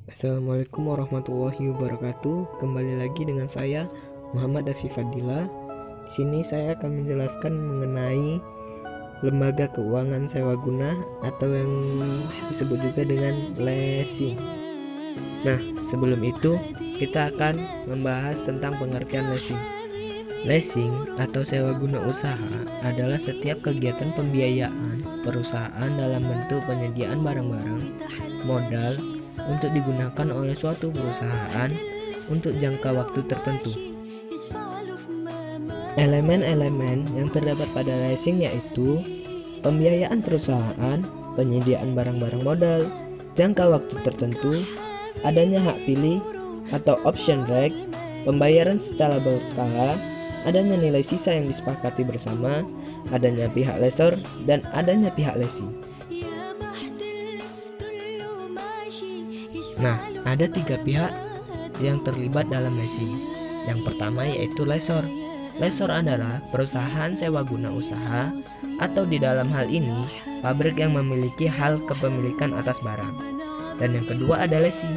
Assalamualaikum warahmatullahi wabarakatuh. Kembali lagi dengan saya Muhammad Dafi Fadila. Di sini saya akan menjelaskan mengenai lembaga keuangan sewa guna atau yang disebut juga dengan leasing. Nah, sebelum itu kita akan membahas tentang pengertian leasing. Leasing atau sewa guna usaha adalah setiap kegiatan pembiayaan perusahaan dalam bentuk penyediaan barang-barang, modal untuk digunakan oleh suatu perusahaan untuk jangka waktu tertentu. Elemen-elemen yang terdapat pada leasing yaitu pembiayaan perusahaan, penyediaan barang-barang modal, jangka waktu tertentu, adanya hak pilih atau option right, pembayaran secara berkala, adanya nilai sisa yang disepakati bersama, adanya pihak lessor, dan adanya pihak lessee. Nah, ada 3 pihak yang terlibat dalam leasing. Yang pertama yaitu lessor. Lessor adalah perusahaan sewa guna usaha atau di dalam hal ini pabrik yang memiliki hak kepemilikan atas barang. Dan yang kedua ada lessee.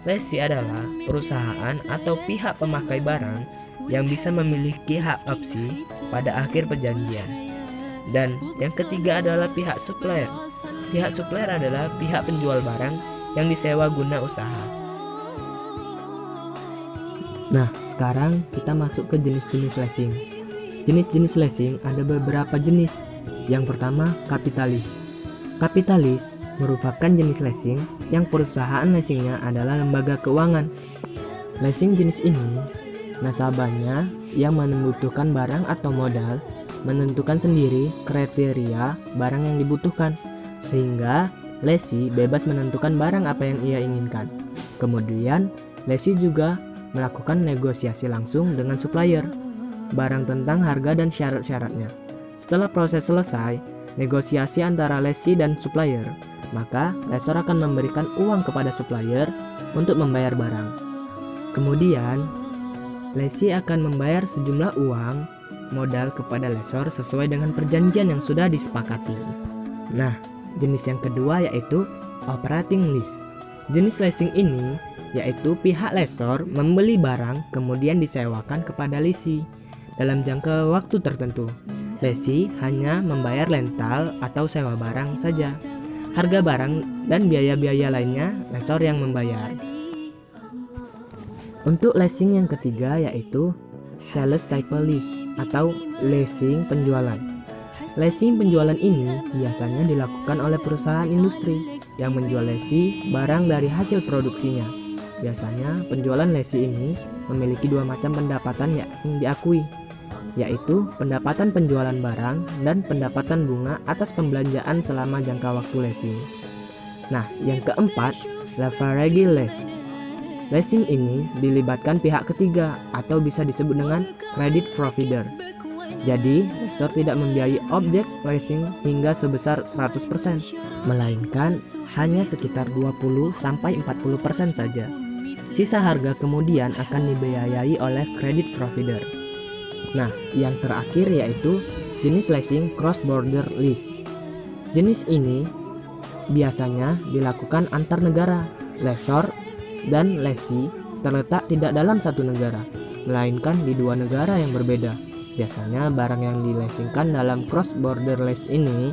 Lessee adalah perusahaan atau pihak pemakai barang yang bisa memiliki hak opsi pada akhir perjanjian. Dan yang ketiga adalah pihak supplier. Pihak supplier adalah pihak penjual barang yang disewa guna usaha. Nah, sekarang kita masuk ke jenis-jenis leasing. Jenis-jenis leasing ada beberapa jenis. Yang pertama, kapitalis. Kapitalis merupakan jenis leasing yang perusahaan leasingnya adalah lembaga keuangan. Leasing jenis ini, nasabahnya yang membutuhkan barang atau modal menentukan sendiri kriteria barang yang dibutuhkan, sehingga lessee bebas menentukan barang apa yang ia inginkan. Kemudian, lessee juga melakukan negosiasi langsung dengan supplier barang tentang harga dan syarat-syaratnya. Setelah proses selesai, negosiasi antara lessee dan supplier, maka lessor akan memberikan uang kepada supplier untuk membayar barang. Kemudian, lessee akan membayar sejumlah uang modal kepada lessor sesuai dengan perjanjian yang sudah disepakati. Nah, jenis yang kedua yaitu operating lease. Jenis leasing ini yaitu pihak lessor membeli barang kemudian disewakan kepada lessee dalam jangka waktu tertentu. Lessee hanya membayar rental atau sewa barang saja. Harga barang dan biaya-biaya lainnya lessor yang membayar. Untuk leasing yang ketiga yaitu sales type lease atau leasing penjualan. Leasing penjualan ini biasanya dilakukan oleh perusahaan industri yang menjual lessee barang dari hasil produksinya. Biasanya penjualan lessee ini memiliki 2 macam pendapatan yang diakui, yaitu pendapatan penjualan barang dan pendapatan bunga atas pembelanjaan selama jangka waktu leasing. Nah, yang keempat, leverage lease. Leasing ini dilibatkan pihak ketiga atau bisa disebut dengan credit provider. Jadi, lessor tidak membiayai objek leasing hingga sebesar 100%, melainkan hanya sekitar 20-40% saja. Sisa harga kemudian akan dibiayai oleh credit provider. Nah, yang terakhir yaitu jenis leasing cross border lease. Jenis ini biasanya dilakukan antar negara. Lessor dan lessee terletak tidak dalam satu negara, melainkan di 2 negara yang berbeda. Biasanya barang yang dileasingkan dalam cross border lease ini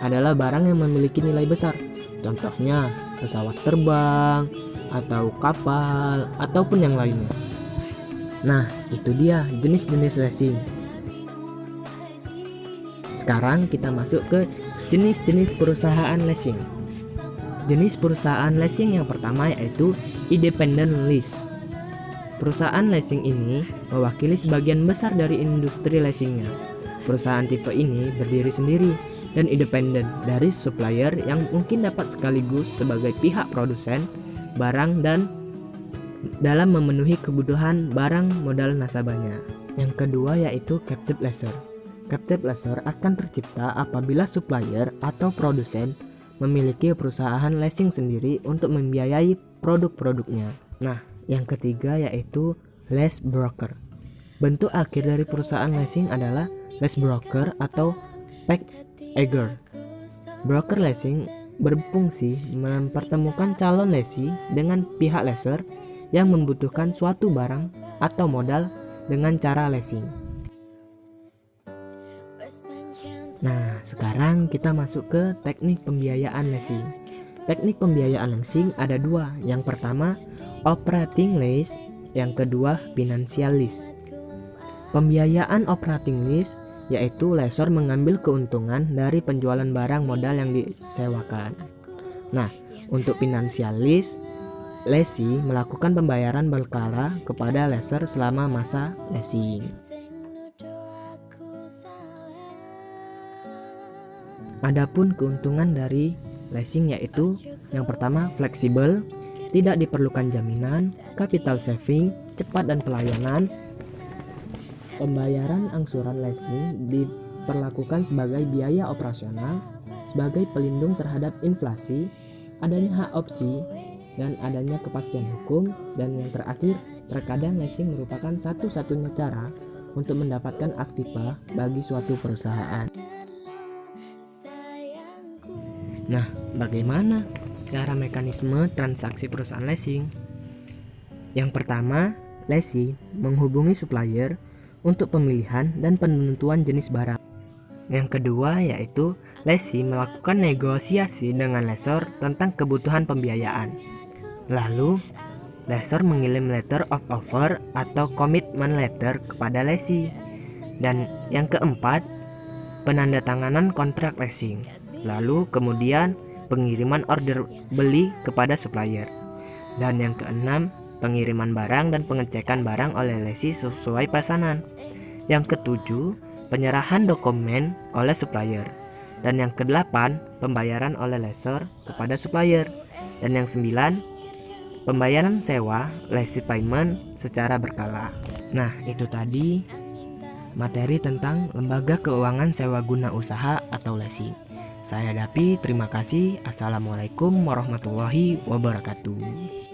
adalah barang yang memiliki nilai besar. Contohnya pesawat terbang atau kapal ataupun yang lainnya. Nah, itu dia jenis-jenis leasing. Sekarang kita masuk ke jenis-jenis perusahaan leasing. Jenis perusahaan leasing yang pertama yaitu independent lease. Perusahaan leasing ini mewakili sebagian besar dari industri leasingnya. Perusahaan tipe ini berdiri sendiri dan independen dari supplier yang mungkin dapat sekaligus sebagai pihak produsen barang dan dalam memenuhi kebutuhan barang modal nasabahnya. Yang kedua yaitu captive lessor. Captive lessor akan tercipta apabila supplier atau produsen memiliki perusahaan leasing sendiri untuk membiayai produk-produknya. Nah, yang ketiga yaitu lease broker. Bentuk akhir dari perusahaan leasing adalah lease broker atau packagger. Broker leasing berfungsi mempertemukan calon lesi dengan pihak leser yang membutuhkan suatu barang atau modal dengan cara leasing. Nah, sekarang kita masuk ke teknik pembiayaan leasing. Teknik pembiayaan leasing ada dua. Yang pertama, operating lease. Yang kedua, financial lease. Pembiayaan operating lease yaitu lessor mengambil keuntungan dari penjualan barang modal yang disewakan. Nah, untuk financial lease, lessee melakukan pembayaran berkala kepada lessor selama masa leasing. Adapun keuntungan dari leasing yaitu yang pertama fleksibel, tidak diperlukan jaminan, capital saving, cepat dan pelayanan. Pembayaran angsuran leasing diperlakukan sebagai biaya operasional, sebagai pelindung terhadap inflasi, adanya hak opsi, dan adanya kepastian hukum. Dan yang terakhir, terkadang leasing merupakan satu-satunya cara untuk mendapatkan aktiva bagi suatu perusahaan. Nah, bagaimana cara mekanisme transaksi perusahaan leasing? Yang pertama, lessee menghubungi supplier untuk pemilihan dan penentuan jenis barang. Yang kedua yaitu lessee melakukan negosiasi dengan lessor tentang kebutuhan pembiayaan. Lalu, lessor mengirim letter of offer atau commitment letter kepada lessee. Dan yang keempat, penandatanganan kontrak leasing. Lalu kemudian pengiriman order beli kepada supplier. Dan yang keenam, pengiriman barang dan pengecekan barang oleh lessee sesuai pesanan. Yang ketujuh, penyerahan dokumen oleh supplier. Dan yang kedelapan, pembayaran oleh lessor kepada supplier. Dan yang sembilan, pembayaran sewa lessee payment secara berkala. Nah, itu tadi materi tentang lembaga keuangan sewa guna usaha atau leasing. Saya Dapi, terima kasih. Assalamualaikum warahmatullahi wabarakatuh.